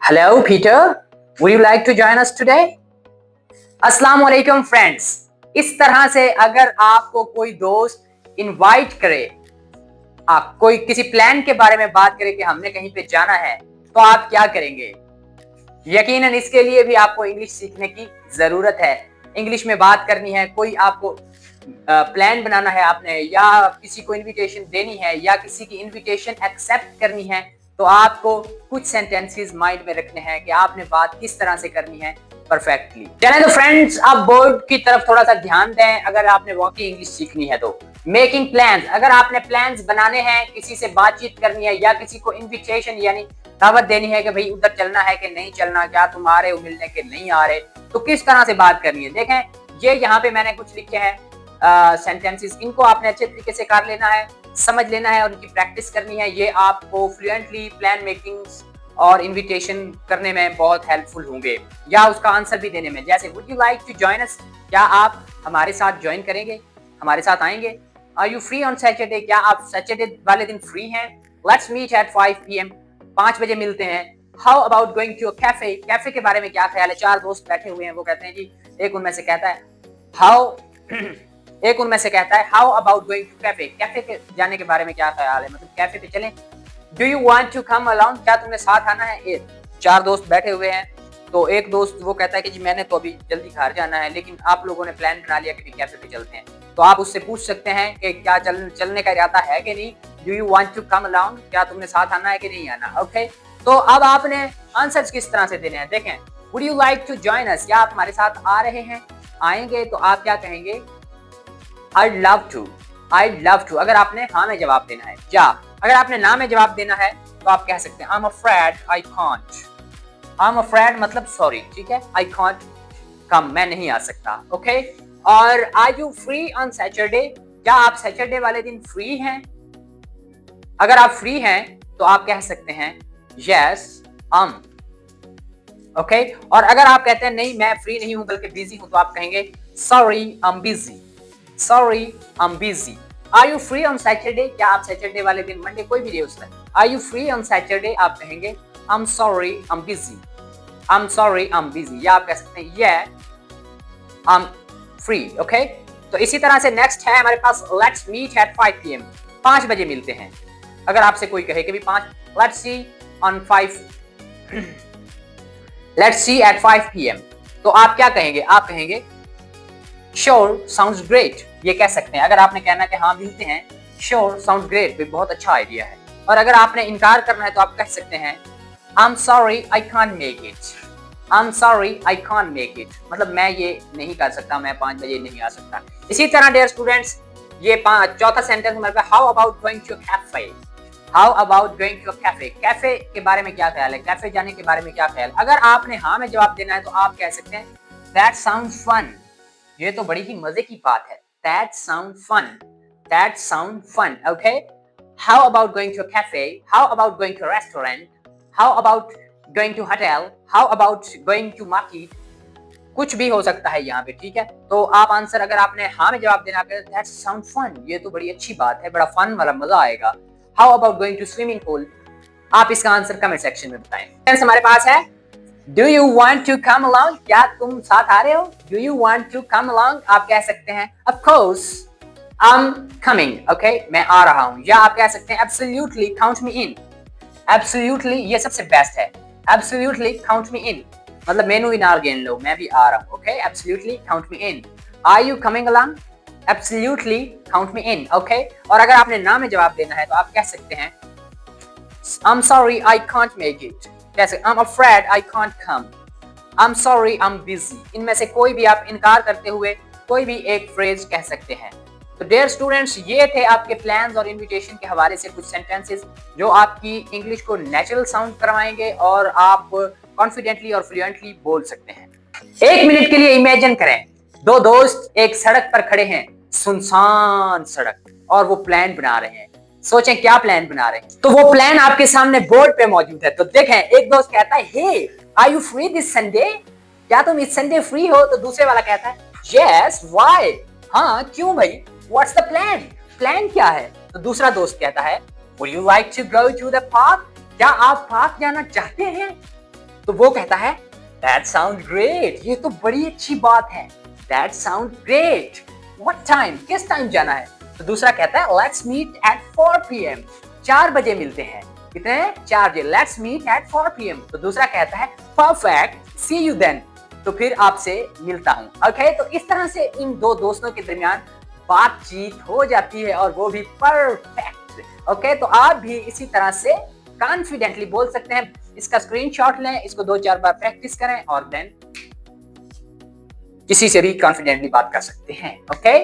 Hello, Peter. Would you like to join us today? अस्सलाम वालेकुम friends. इस तरह से अगर आपको कोई दोस्त इनवाइट करे, आप कोई किसी प्लान के बारे में बात करे कि हमने कहीं पे जाना है, तो आप क्या करेंगे? यकीनन इसके लिए भी आपको इंग्लिश सीखने की जरूरत है। इंग्लिश में बात करनी है, कोई आपको प्लान बनाना है आपने, या किसी को इनविटेशन देनी है, या किसी की इनविटेशन एक्सेप्ट करनी है, तो आपको कुछ सेंटेंसेस माइंड में रखने हैं कि आपने बात किस तरह से करनी है परफेक्टली। चलें तो फ्रेंड्स, अब बोर्ड की तरफ थोड़ा सा ध्यान दें। अगर आपने वाकई इंग्लिश सीखनी है तो मेकिंग प्लान्स, अगर आपने प्लान्स बनाने हैं, किसी से बातचीत करनी है या किसी को इनविटेशन यानी दावत देनी है कि भाई उधर चलना है कि नहीं चलना, क्या तुम आ रहे हो मिलने के नहीं आ रहे, तो किस तरह से बात करनी है। देखें, ये यहाँ पे मैंने कुछ लिखे हैं सेंटेंसेस, इनको आपने अच्छे तरीके से कर लेना है, समझ लेना है और उनकी प्रैक्टिस करनी है। ये आपको फ्लुएंटली प्लान मेकिंग और इनविटेशन करने में बहुत हेल्पफुल होंगे, या उसका आंसर भी देने में। जैसे would you like to join us, क्या आप हमारे साथ ज्वाइन करेंगे, हमारे साथ आएंगे। Are you free on Saturday, क्या आप सैटरडे वाले दिन फ्री हैं। लेट्स मीट एट 5 PM, 5 बजे मिलते हैं। How about going to a cafe, cafe के बारे में क्या ख्याल है। 4 दोस्त बैठे हुए हैं, वो कहते हैं जी, एक उनमें से कहता है how about going to cafe, cafe के जाने के बारे में क्या ख्याल है, मतलब कैफे पे चलें। Do you want to come along, क्या तुमने साथ आना है। 4 दोस्त बैठे हुए हैं, तो एक दोस्त वो कहता है कि जी मैंने तो अभी जल्दी घर जाना है, लेकिन आप लोगों ने प्लान बना लिया कि कैफे पे चलते हैं, तो आप उससे पूछ सकते हैं कि क्या चलने का इरादा है कि नहीं। Do you want to come along, क्या तुमने साथ आना है कि नहीं आना। ओके, तो अब आपने आंसर्स किस तरह से देने हैं। देखें, would you like to join us, क्या आप हमारे साथ आ रहे हैं, आएंगे, तो आप क्या कहेंगे, I'd love to, I'd love to। अगर आपने हाँ में जवाब देना है, या अगर आपने ना में जवाब देना है, तो आप कह सकते हैं I'm afraid I can't। I'm afraid मतलब सॉरी, ठीक है। I can't come, मैं नहीं आ सकता। ओके, और Are you free on Saturday, क्या आप सैटरडे वाले दिन फ्री हैं। अगर आप फ्री हैं तो आप कह सकते हैं Yes I'm। ओके, और अगर आप कहते हैं नहीं मैं फ्री नहीं हूं बल्कि बिजी हूं, तो आप कहेंगे Sorry I'm busy, Sorry I'm busy। Are you free on Saturday, क्या आप सैटरडे वाले दिन, मंडे कोई भी डे उसमें, Are you free on Saturday, आप कहेंगे I'm sorry I'm busy, I'm sorry I'm busy। या आप कह सकते हैं Yeah I'm free। ओके, तो इसी तरह से नेक्स्ट है हमारे पास Let's meet at 5 PM, 5 बजे मिलते हैं। अगर आपसे कोई कहे कि भी 5, Let's see on 5 Let's see at 5 PM, तो आप क्या कहेंगे, आप कहेंगे Sure sounds great, ये कह सकते हैं। अगर आपने कहना कि हाँ मिलते हैं, Sure sounds great, भी बहुत अच्छा आइडिया है। और अगर आपने इनकार करना है तो आप कह सकते हैं I'm sorry I can't make it, I'm sorry I can't make it, मतलब मैं ये नहीं कर सकता, मैं 5 बजे नहीं आ सकता। इसी तरह डियर स्टूडेंट्स, ये चौथा सेंटेंस हमारे पास how about going to cafe, how about going to cafe, cafe के बारे में क्या ख्याल है, कैफे जाने के बारे में क्या ख्याल। अगर आपने हाँ में जवाब देना है तो आप कह सकते हैं That sounds fun, ये तो बड़ी ही मजे की बात है। That sound fun, that sound fun। Okay, how about going to a cafe, how about going to a restaurant, how about going to hotel, how about going to market, कुछ भी हो सकता है यहाँ पे, ठीक है। तो आप आंसर अगर आपने हाँ में जवाब देना है, that sound fun, ये तो बड़ी अच्छी बात है, बड़ा फन वाला मजा आएगा। How about going to swimming pool, आप इसका आंसर कमेंट सेक्शन में बताएं। हमारे पास है Do you want to come along, क्या तुम साथ आ रहे हो। Do you want to come along, आप कह सकते हैं Of course I'm coming, okay, मैं आ रहा हूँ। या आप कह सकते हैं Absolutely count me in, Absolutely ये सबसे बेस्ट है, Absolutely count me in, मतलब मेनू इनार गेन लो, मैं भी आ रहा हूँ। Okay, Absolutely count me in। Are you coming along, Absolutely count me in। Okay, और अगर आपने ना में जवाब देना है तो आप कह सकते हैं I'm sorry I can't make it, कैसे I'm afraid I can't come, I'm sorry I'm busy। इनमें से कोई भी आप इनकार करते हुए कोई भी एक फ्रेज कह सकते हैं। तो डियर स्टूडेंट्स, ये थे आपके प्लान्स और इनविटेशन के हवाले से कुछ सेंटेंसेस जो आपकी इंग्लिश को नेचुरल साउंड करवाएंगे और आप कॉन्फिडेंटली और फ्लुएंटली बोल सकते हैं। 1 मिनट के लिए इमेजिन करें, 2 दोस्त एक सड़क पर खड़े हैं, सुनसान सड़क, और वो प्लान बना रहे हैं। सोचें क्या प्लान बना रहे हैं। तो वो प्लान आपके सामने बोर्ड पे मौजूद है। तो देखें, एक दोस्त कहता है hey are you free this Sunday, क्या तुम इस संडे फ्री हो। तो दूसरे वाला कहता है यस व्हाई, हाँ क्यों भाई, व्हाट्स द प्लान, प्लान क्या है। तो दूसरा दोस्त कहता है would you like to go to the park, क्या आप पार्क जाना चाहते हैं। तो वो कहता है दैट साउंड ग्रेट, ये तो बड़ी अच्छी बात है। That sound great, what time, किस टाइम जाना है? तो दूसरा कहता है लेट्स मीट एट 4 PM, 4 बजे मिलते हैं। कितने? 4 बजे, लेट्स मीट एट 4 PM। तो दूसरा कहता है परफेक्ट, सी यू देन, तो फिर आपसे मिलता हूं। ओके, तो इस तरह से इन दो दोस्तों के दरमियान बातचीत हो जाती है और वो भी परफेक्ट। ओके, तो आप भी इसी तरह से कॉन्फिडेंटली बोल सकते हैं। इसका स्क्रीनशॉट लें, इसको 2-4 बार प्रैक्टिस करें और देन किसी से भी कॉन्फिडेंटली बात कर सकते हैं। ओके।